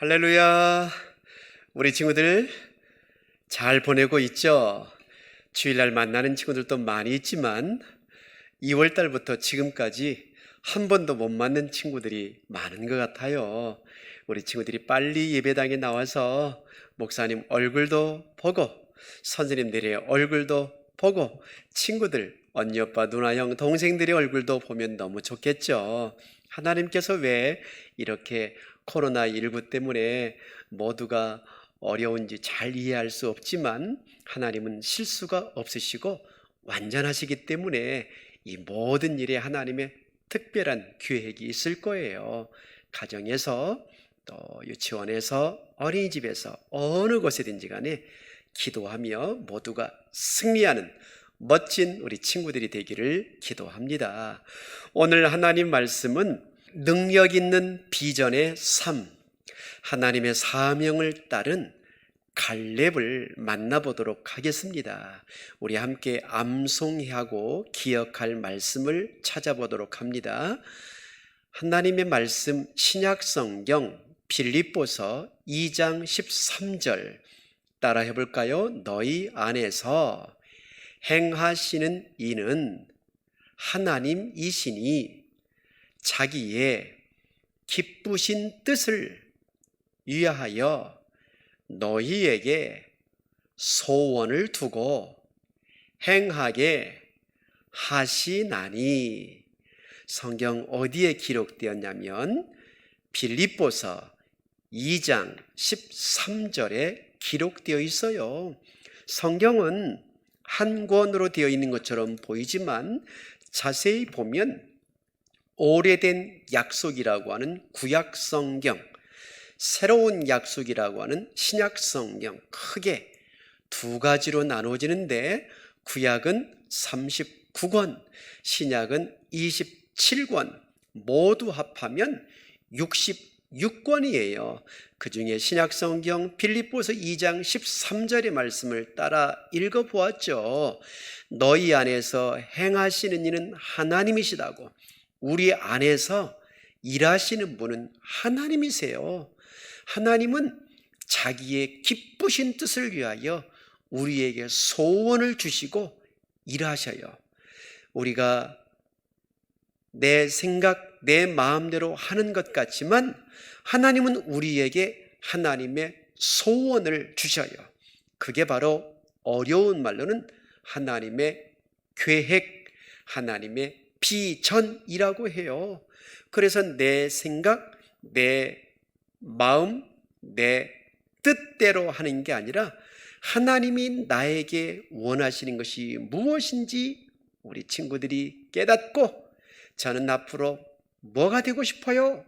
할렐루야. 우리 친구들 잘 보내고 있죠? 주일날 만나는 친구들도 많이 있지만 2월 달부터 지금까지 한 번도 못 만난 친구들이 많은 것 같아요. 우리 친구들이 빨리 예배당에 나와서 목사님 얼굴도 보고 선생님들의 얼굴도 보고 친구들, 언니, 오빠, 누나, 형, 동생들의 얼굴도 보면 너무 좋겠죠. 하나님께서 왜 이렇게 코로나19 때문에 모두가 어려운지 잘 이해할 수 없지만 하나님은 실수가 없으시고 완전하시기 때문에 이 모든 일에 하나님의 특별한 계획이 있을 거예요. 가정에서 또 유치원에서 어린이집에서 어느 곳에든지 간에 기도하며 모두가 승리하는 멋진 우리 친구들이 되기를 기도합니다. 오늘 하나님 말씀은 능력 있는 비전의 삶, 하나님의 사명을 따른 갈렙을 만나보도록 하겠습니다. 우리 함께 암송하고 기억할 말씀을 찾아보도록 합니다. 하나님의 말씀 신약성경 빌립보서 2장 13절 따라 해볼까요? 너희 안에서 행하시는 이는 하나님이시니 자기의 기쁘신 뜻을 위하여 너희에게 소원을 두고 행하게 하시나니. 성경 어디에 기록되었냐면 빌립보서 2장 13절에 기록되어 있어요. 성경은 한 권으로 되어 있는 것처럼 보이지만 자세히 보면 오래된 약속이라고 하는 구약성경, 새로운 약속이라고 하는 신약성경, 크게 두 가지로 나눠지는데 구약은 39권, 신약은 27권, 모두 합하면 66권이에요. 그 중에 신약성경 빌립보서 2장 13절의 말씀을 따라 읽어보았죠. 너희 안에서 행하시는 이는 하나님이시다고. 우리 안에서 일하시는 분은 하나님이세요. 하나님은 자기의 기쁘신 뜻을 위하여 우리에게 소원을 주시고 일하셔요. 우리가 내 생각, 내 마음대로 하는 것 같지만 하나님은 우리에게 하나님의 소원을 주셔요. 그게 바로 어려운 말로는 하나님의 계획, 하나님의 비전이라고 해요. 그래서 내 생각, 내 마음, 내 뜻대로 하는 게 아니라 하나님이 나에게 원하시는 것이 무엇인지 우리 친구들이 깨닫고 저는 앞으로 뭐가 되고 싶어요?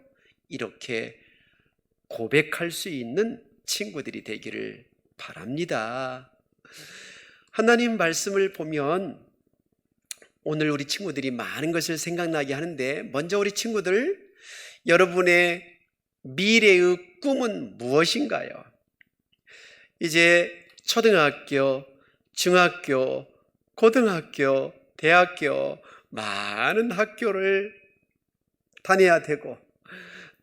이렇게 고백할 수 있는 친구들이 되기를 바랍니다. 하나님 말씀을 보면 오늘 우리 친구들이 많은 것을 생각나게 하는데 먼저 우리 친구들, 여러분의 미래의 꿈은 무엇인가요? 이제 초등학교, 중학교, 고등학교, 대학교 많은 학교를 다녀야 되고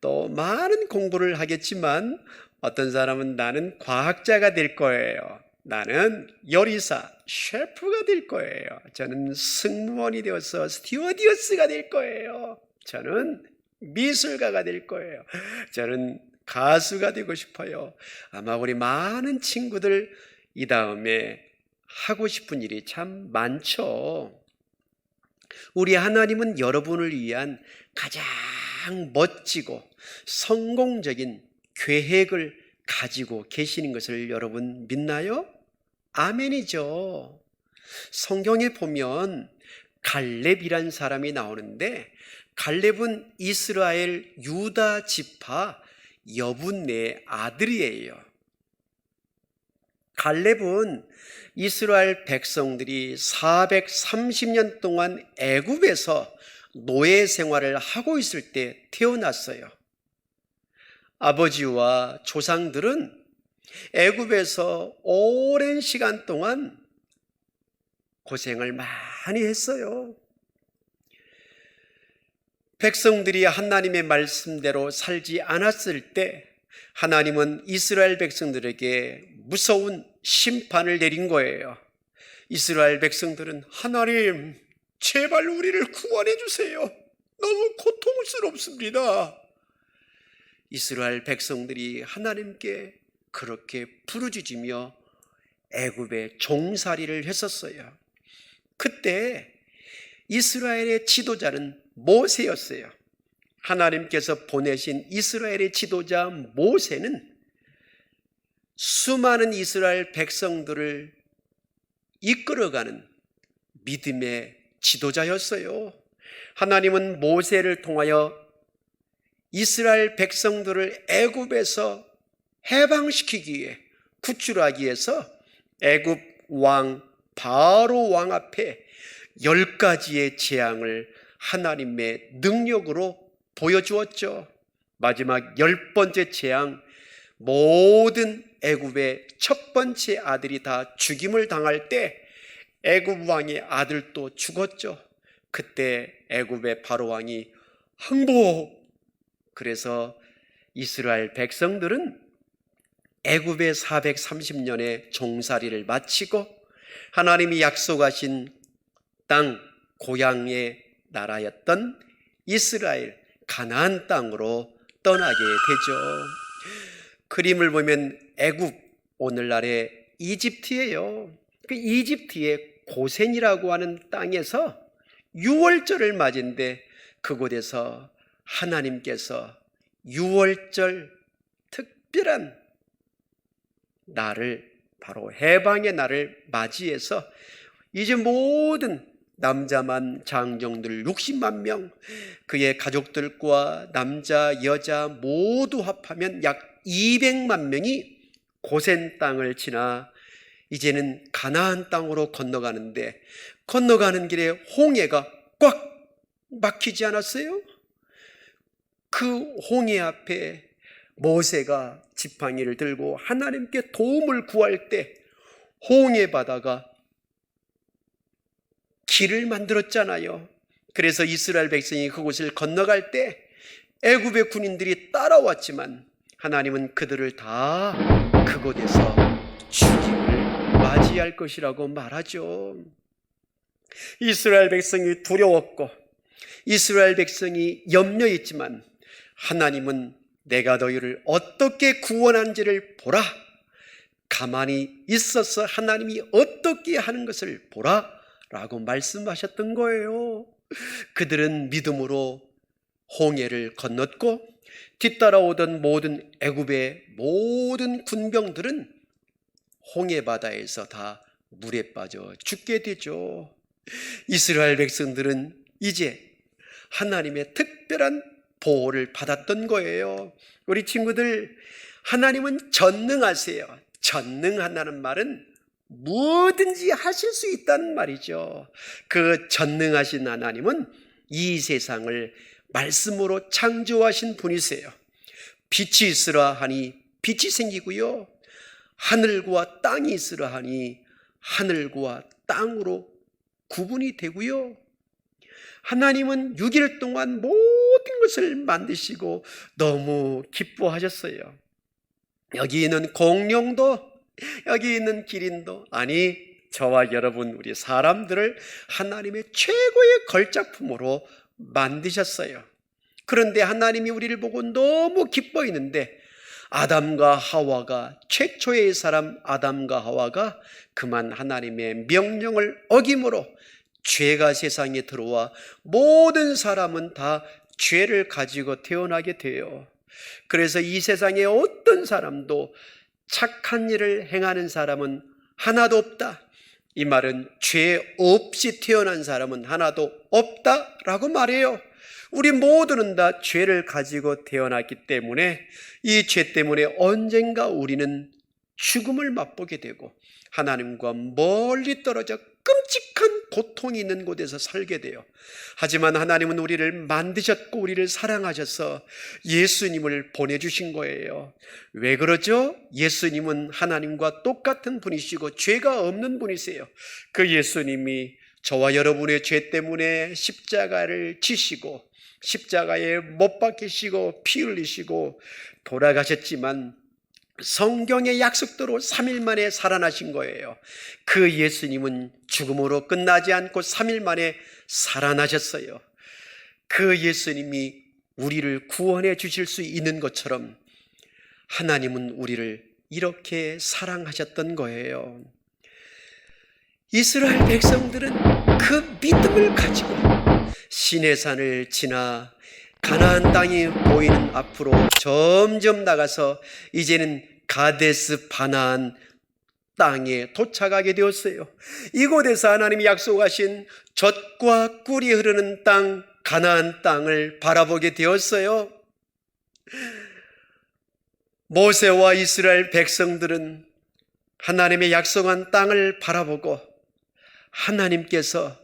또 많은 공부를 하겠지만 어떤 사람은 나는 과학자가 될 거예요. 나는 요리사, 셰프가 될 거예요. 저는 승무원이 되어서 스튜어디어스가 될 거예요. 저는 미술가가 될 거예요. 저는 가수가 되고 싶어요. 아마 우리 많은 친구들 이 다음에 하고 싶은 일이 참 많죠. 우리 하나님은 여러분을 위한 가장 멋지고 성공적인 계획을 가지고 계시는 것을 여러분 믿나요? 아멘이죠. 성경에 보면 갈렙이란 사람이 나오는데 갈렙은 이스라엘 유다 지파 여분네의 아들이에요. 갈렙은 이스라엘 백성들이 430년 동안 애굽에서 노예 생활을 하고 있을 때 태어났어요. 아버지와 조상들은 애굽에서 오랜 시간 동안 고생을 많이 했어요. 백성들이 하나님의 말씀대로 살지 않았을 때 하나님은 이스라엘 백성들에게 무서운 심판을 내린 거예요. 이스라엘 백성들은 하나님, 제발 우리를 구원해 주세요. 너무 고통스럽습니다. 이스라엘 백성들이 하나님께 그렇게 부르짖으며 애굽의 종살이를 했었어요. 그때 이스라엘의 지도자는 모세였어요. 하나님께서 보내신 이스라엘의 지도자 모세는 수많은 이스라엘 백성들을 이끌어가는 믿음의 지도자였어요. 하나님은 모세를 통하여 이스라엘 백성들을 애굽에서 해방시키기 위해, 구출하기 위해서 애굽 왕 바로 왕 앞에 10가지의 재앙을 하나님의 능력으로 보여주었죠. 마지막 10번째 재앙, 모든 애굽의 첫 번째 아들이 다 죽임을 당할 때 애굽 왕의 아들도 죽었죠. 그때 애굽의 바로 왕이 항복. 그래서 이스라엘 백성들은 애굽의 430년의 종살이를 마치고 하나님이 약속하신 땅, 고향의 나라였던 이스라엘 가나안 땅으로 떠나게 되죠. 그림을 보면 애굽, 오늘날의 이집트예요. 그 이집트의 고센이라고 하는 땅에서 유월절을 맞은데 그곳에서 하나님께서 유월절 특별한 날을, 바로 해방의 날을 맞이해서 이제 모든 남자만 장정들 60만 명, 그의 가족들과 남자, 여자 모두 합하면 약 200만 명이 고센 땅을 지나 이제는 가나안 땅으로 건너가는데, 건너가는 길에 홍해가 꽉 막히지 않았어요? 그 홍해 앞에 모세가 지팡이를 들고 하나님께 도움을 구할 때 홍해 바다가 길을 만들었잖아요. 그래서 이스라엘 백성이 그곳을 건너갈 때 애굽의 군인들이 따라왔지만 하나님은 그들을 다 그곳에서 죽임을 맞이할 것이라고 말하죠. 이스라엘 백성이 두려웠고 이스라엘 백성이 염려했지만 하나님은 내가 너희를 어떻게 구원한지를 보라. 가만히 있어서 하나님이 어떻게 하는 것을 보라 라고 말씀하셨던 거예요. 그들은 믿음으로 홍해를 건넜고 뒤따라오던 모든 애굽의 모든 군병들은 홍해 바다에서 다 물에 빠져 죽게 되죠. 이스라엘 백성들은 이제 하나님의 특별한 보호를 받았던 거예요. 우리 친구들, 하나님은 전능하세요. 전능하다는 말은 뭐든지 하실 수 있다는 말이죠. 그 전능하신 하나님은 이 세상을 말씀으로 창조하신 분이세요. 빛이 있으라 하니 빛이 생기고요, 하늘과 땅이 있으라 하니 하늘과 땅으로 구분이 되고요, 하나님은 6일 동안 모든 것을 만드시고 너무 기뻐하셨어요. 여기 있는 공룡도, 여기 있는 기린도, 아니 저와 여러분 우리 사람들을 하나님의 최고의 걸작품으로 만드셨어요. 그런데 하나님이 우리를 보고 너무 기뻐했는데 아담과 하와가, 최초의 사람 아담과 하와가 그만 하나님의 명령을 어김으로 죄가 세상에 들어와 모든 사람은 다 죄를 가지고 태어나게 돼요. 그래서 이 세상에 어떤 사람도 착한 일을 행하는 사람은 하나도 없다. 이 말은 죄 없이 태어난 사람은 하나도 없다라고 말해요. 우리 모두는 다 죄를 가지고 태어났기 때문에 이 죄 때문에 언젠가 우리는 죽음을 맛보게 되고 하나님과 멀리 떨어져 끔찍한 고통이 있는 곳에서 살게 돼요. 하지만 하나님은 우리를 만드셨고 우리를 사랑하셔서 예수님을 보내주신 거예요. 왜 그러죠? 예수님은 하나님과 똑같은 분이시고 죄가 없는 분이세요. 그 예수님이 저와 여러분의 죄 때문에 십자가를 지시고 십자가에 못 박히시고 피 흘리시고 돌아가셨지만 성경의 약속대로 3일 만에 살아나신 거예요. 그 예수님은 죽음으로 끝나지 않고 3일 만에 살아나셨어요. 그 예수님이 우리를 구원해 주실 수 있는 것처럼 하나님은 우리를 이렇게 사랑하셨던 거예요. 이스라엘 백성들은 그 믿음을 가지고 시내산을 지나 가나안 땅이 보이는 앞으로 점점 나가서 이제는 가데스 바나안 땅에 도착하게 되었어요. 이곳에서 하나님이 약속하신 젖과 꿀이 흐르는 땅 가나안 땅을 바라보게 되었어요. 모세와 이스라엘 백성들은 하나님의 약속한 땅을 바라보고 하나님께서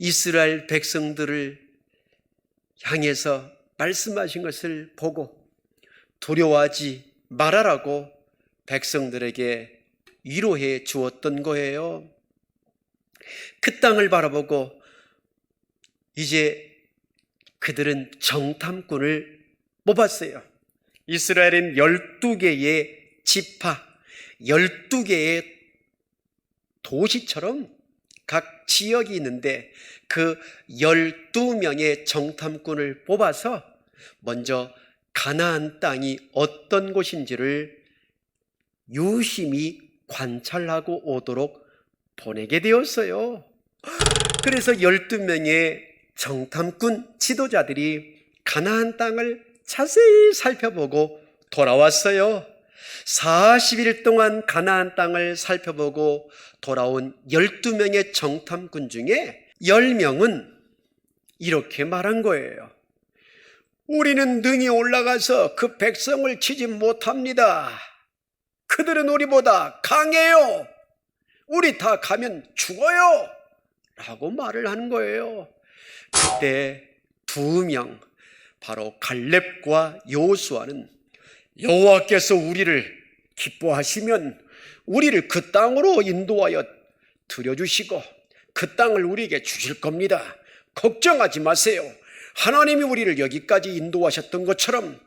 이스라엘 백성들을 향해서 말씀하신 것을 보고 두려워하지 말아라고 백성들에게 위로해 주었던 거예요. 그 땅을 바라보고 이제 그들은 정탐꾼을 뽑았어요. 이스라엘은 12개의 지파, 12개의 도시처럼 각 지역이 있는데 그 12명의 정탐꾼을 뽑아서 먼저 가나안 땅이 어떤 곳인지를 유심히 관찰하고 오도록 보내게 되었어요. 그래서 12명의 정탐꾼 지도자들이 가나안 땅을 자세히 살펴보고 돌아왔어요. 40일 동안 가나안 땅을 살펴보고 돌아온 12명의 정탐꾼 중에 10명은 이렇게 말한 거예요. 우리는 능히 올라가서 그 백성을 치지 못합니다. 그들은 우리보다 강해요. 우리 다 가면 죽어요. 라고 말을 하는 거예요. 그때 2명, 바로 갈렙과 여호수아는 여호와께서 우리를 기뻐하시면 우리를 그 땅으로 인도하여 들여주시고 그 땅을 우리에게 주실 겁니다. 걱정하지 마세요. 하나님이 우리를 여기까지 인도하셨던 것처럼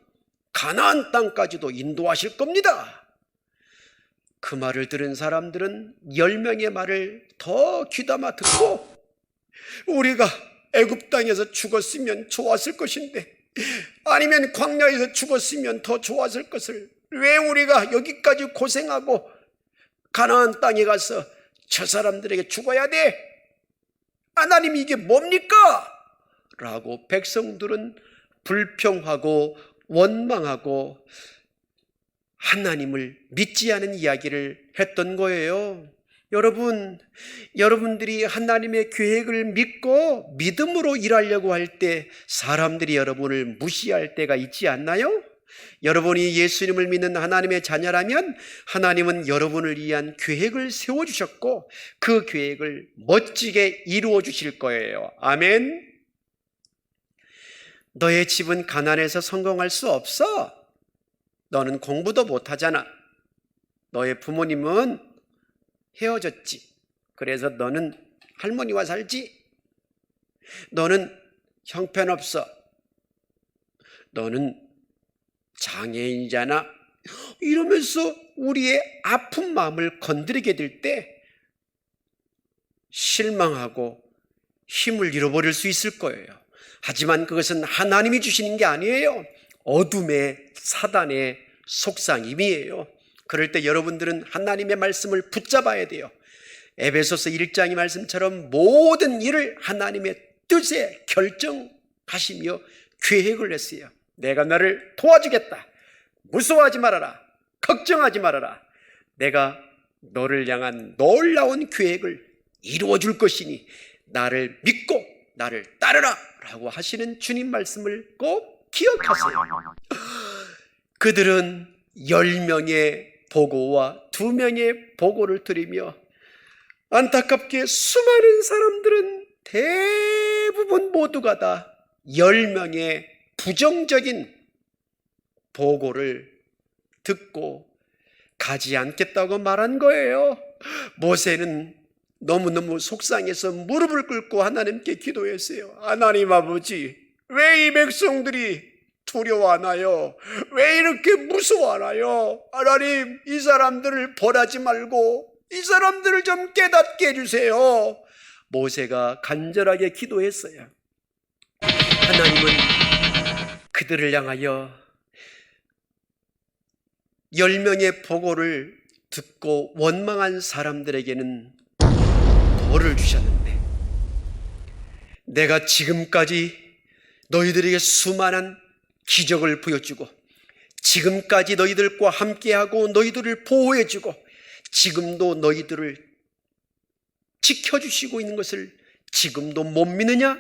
가나안 땅까지도 인도하실 겁니다. 그 말을 들은 사람들은 10명의 말을 더 귀담아 듣고 우리가 애굽 땅에서 죽었으면 좋았을 것인데 아니면 광야에서 죽었으면 더 좋았을 것을 왜 우리가 여기까지 고생하고 가나안 땅에 가서 저 사람들에게 죽어야 돼? 하나님 이게 뭡니까? 라고 백성들은 불평하고 원망하고 하나님을 믿지 않은 이야기를 했던 거예요. 여러분들이 하나님의 계획을 믿고 믿음으로 일하려고 할 때 사람들이 여러분을 무시할 때가 있지 않나요? 여러분이 예수님을 믿는 하나님의 자녀라면 하나님은 여러분을 위한 계획을 세워주셨고 그 계획을 멋지게 이루어 주실 거예요. 아멘. 너의 집은 가난해서 성공할 수 없어. 너는 공부도 못하잖아. 너의 부모님은 헤어졌지. 그래서 너는 할머니와 살지. 너는 형편없어. 너는 장애인이잖아. 이러면서 우리의 아픈 마음을 건드리게 될 때 실망하고 힘을 잃어버릴 수 있을 거예요. 하지만 그것은 하나님이 주시는 게 아니에요. 어둠의 사단의 속삭임이에요. 그럴 때 여러분들은 하나님의 말씀을 붙잡아야 돼요. 에베소서 1장의 말씀처럼 모든 일을 하나님의 뜻에 결정하시며 계획을 했어요. 내가 너를 도와주겠다. 무서워하지 말아라. 걱정하지 말아라. 내가 너를 향한 놀라운 계획을 이루어 줄 것이니 나를 믿고 나를 따르라 라고 하시는 주님 말씀을 꼭 기억하세요. 그들은 10명의 보고와 2명의 보고를 드리며 안타깝게 수많은 사람들은 대부분 모두가 다 10명의 부정적인 보고를 듣고 가지 않겠다고 말한 거예요. 모세는 너무너무 속상해서 무릎을 꿇고 하나님께 기도했어요. 하나님 아버지, 왜 이 백성들이 두려워하나요? 왜 이렇게 무서워하나요? 하나님, 이 사람들을 벌하지 말고 이 사람들을 좀 깨닫게 해주세요. 모세가 간절하게 기도했어요. 하나님은 그들을 향하여 10명의 보고를 듣고 원망한 사람들에게는 벌을 주셨는데, 내가 지금까지 너희들에게 수많은 기적을 보여주고 지금까지 너희들과 함께하고 너희들을 보호해주고 지금도 너희들을 지켜주시고 있는 것을 지금도 못 믿느냐?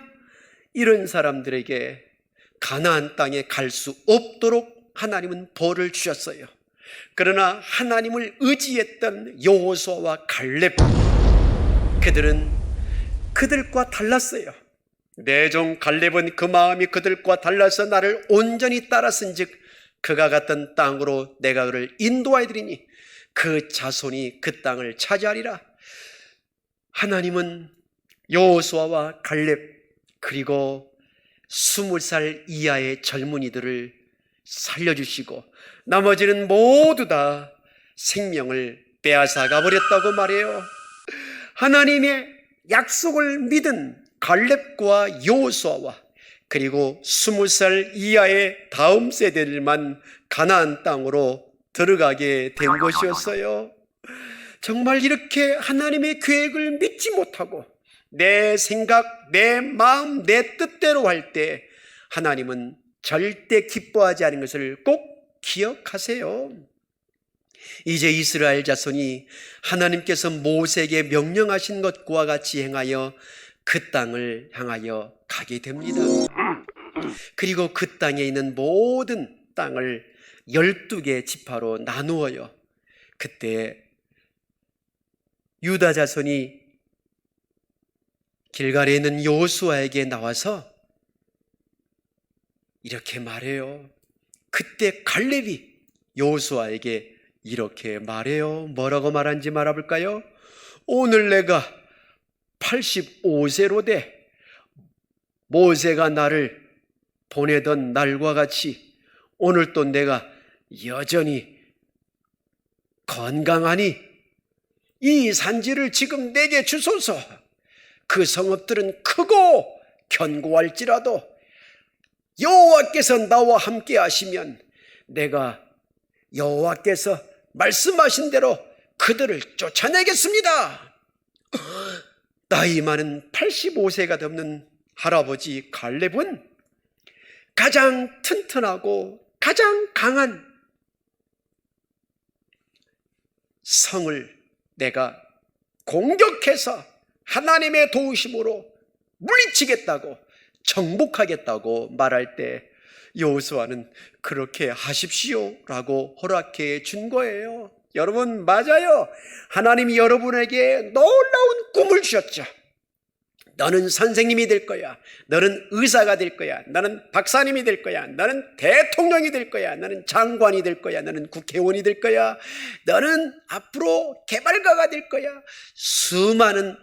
이런 사람들에게 가나안 땅에 갈 수 없도록 하나님은 벌을 주셨어요. 그러나 하나님을 의지했던 여호수아와 갈렙, 그들은 그들과 달랐어요. 내 종 갈렙은 그 마음이 그들과 달라서 나를 온전히 따랐은즉 그가 갔던 땅으로 내가 그를 인도하여 드리니 그 자손이 그 땅을 차지하리라. 하나님은 여호수아와 갈렙 그리고 20살 이하의 젊은이들을 살려주시고 나머지는 모두 다 생명을 빼앗아가 버렸다고 말해요. 하나님의 약속을 믿은 갈렙과 여호수아와 그리고 20살 이하의 다음 세대들만 가나안 땅으로 들어가게 된 것이었어요. 정말 이렇게 하나님의 계획을 믿지 못하고 내 생각, 내 마음, 내 뜻대로 할 때 하나님은 절대 기뻐하지 않은 것을 꼭 기억하세요. 이제 이스라엘 자손이 하나님께서 모세에게 명령하신 것과 같이 행하여 그 땅을 향하여 가게 됩니다. 그리고 그 땅에 있는 모든 땅을 12개 지파로 나누어요. 그때 유다 자손이 길갈에 있는 여호수아에게 나와서 이렇게 말해요. 그때 갈렙이 여호수아에게 이렇게 말해요. 뭐라고 말한지 말해볼까요? 오늘 내가 85세로 돼 모세가 나를 보내던 날과 같이 오늘 또 내가 여전히 건강하니 이 산지를 지금 내게 주소서. 그 성읍들은 크고 견고할지라도 여호와께서 나와 함께 하시면 내가 여호와께서 말씀하신 대로 그들을 쫓아내겠습니다. 나이 많은 85세가 넘는 할아버지 갈렙은 가장 튼튼하고 가장 강한 성을 내가 공격해서 하나님의 도우심으로 물리치겠다고 정복하겠다고 말할 때 여호수아는 그렇게 하십시오 라고 허락해 준 거예요. 여러분, 맞아요. 하나님이 여러분에게 놀라운 꿈을 주셨죠. 너는 선생님이 될 거야. 너는 의사가 될 거야. 너는 박사님이 될 거야. 너는 대통령이 될 거야. 너는 장관이 될 거야. 너는 국회의원이 될 거야. 너는 앞으로 개발가가 될 거야. 수많은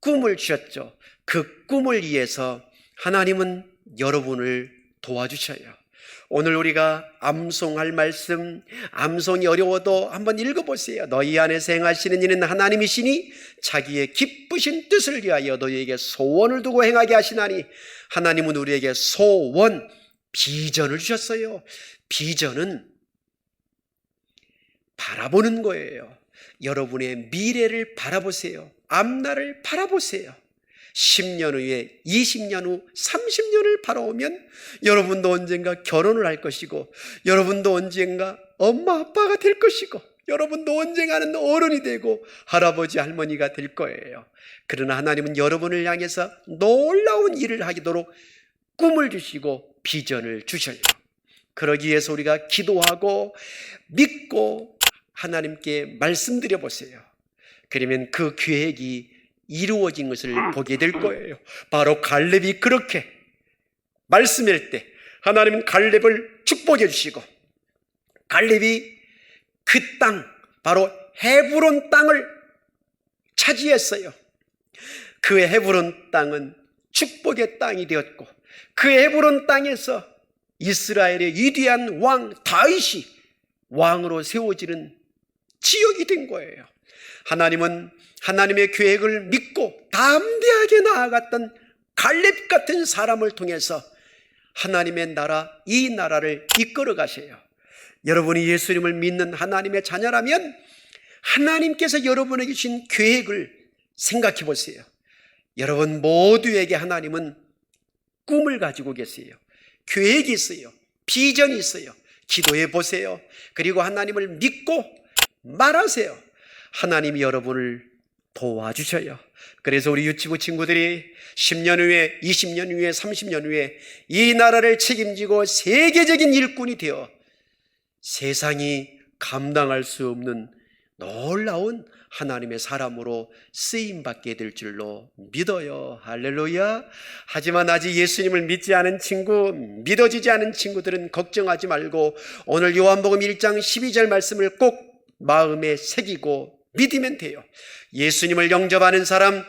꿈을 주셨죠. 그 꿈을 위해서 하나님은 여러분을 도와주셔요. 오늘 우리가 암송할 말씀, 암송이 어려워도 한번 읽어보세요. 너희 안에서 행하시는 이는 하나님이시니 자기의 기쁘신 뜻을 위하여 너희에게 소원을 두고 행하게 하시나니. 하나님은 우리에게 소원, 비전을 주셨어요. 비전은 바라보는 거예요. 여러분의 미래를 바라보세요. 앞날을 바라보세요. 10년 후에 20년 후 30년을 바라보면 여러분도 언젠가 결혼을 할 것이고 여러분도 언젠가 엄마 아빠가 될 것이고 여러분도 언젠가는 어른이 되고 할아버지 할머니가 될 거예요. 그러나 하나님은 여러분을 향해서 놀라운 일을 하도록 꿈을 주시고 비전을 주셔요. 그러기 위해서 우리가 기도하고 믿고 하나님께 말씀드려 보세요. 그러면 그 계획이 이루어진 것을 보게 될 거예요. 바로 갈렙이 그렇게 말씀할 때 하나님은 갈렙을 축복해 주시고 갈렙이 그 땅, 바로 헤브론 땅을 차지했어요. 그 헤브론 땅은 축복의 땅이 되었고, 그 헤브론 땅에서 이스라엘의 위대한 왕 다윗이 왕으로 세워지는 지역이 된 거예요. 하나님은 하나님의 계획을 믿고 담대하게 나아갔던 갈렙 같은 사람을 통해서 하나님의 나라, 이 나라를 이끌어 가세요. 여러분이 예수님을 믿는 하나님의 자녀라면 하나님께서 여러분에게 주신 계획을 생각해 보세요. 여러분 모두에게 하나님은 꿈을 가지고 계세요. 계획이 있어요. 비전이 있어요. 기도해 보세요. 그리고 하나님을 믿고 말하세요. 하나님이 여러분을 도와주셔요. 그래서 우리 유치부 친구들이 10년 후에, 20년 후에, 30년 후에 이 나라를 책임지고 세계적인 일꾼이 되어 세상이 감당할 수 없는 놀라운 하나님의 사람으로 쓰임받게 될 줄로 믿어요. 할렐루야. 하지만 아직 예수님을 믿지 않은 친구, 믿어지지 않은 친구들은 걱정하지 말고 오늘 요한복음 1장 12절 말씀을 꼭 마음에 새기고 믿으면 돼요. 예수님을 영접하는 사람,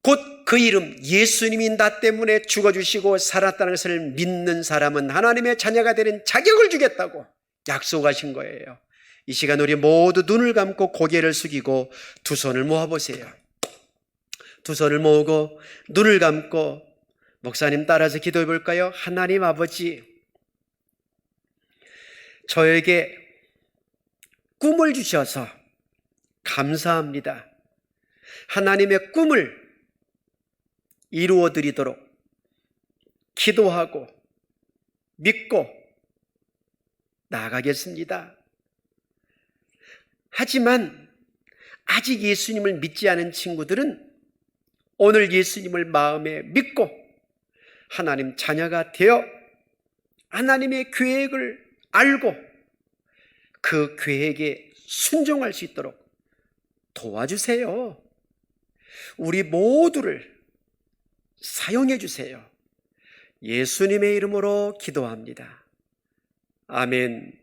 곧 그 이름 예수님이 나 때문에 죽어주시고 살았다는 것을 믿는 사람은 하나님의 자녀가 되는 자격을 주겠다고 약속하신 거예요. 이 시간 우리 모두 눈을 감고 고개를 숙이고 두 손을 모아보세요. 두 손을 모으고 눈을 감고 목사님 따라서 기도해 볼까요? 하나님 아버지, 저에게 꿈을 주셔서 감사합니다. 하나님의 꿈을 이루어 드리도록 기도하고 믿고 나아가겠습니다. 하지만 아직 예수님을 믿지 않은 친구들은 오늘 예수님을 마음에 믿고 하나님 자녀가 되어 하나님의 계획을 알고 그 계획에 순종할 수 있도록 도와주세요. 우리 모두를 사용해 주세요. 예수님의 이름으로 기도합니다. 아멘.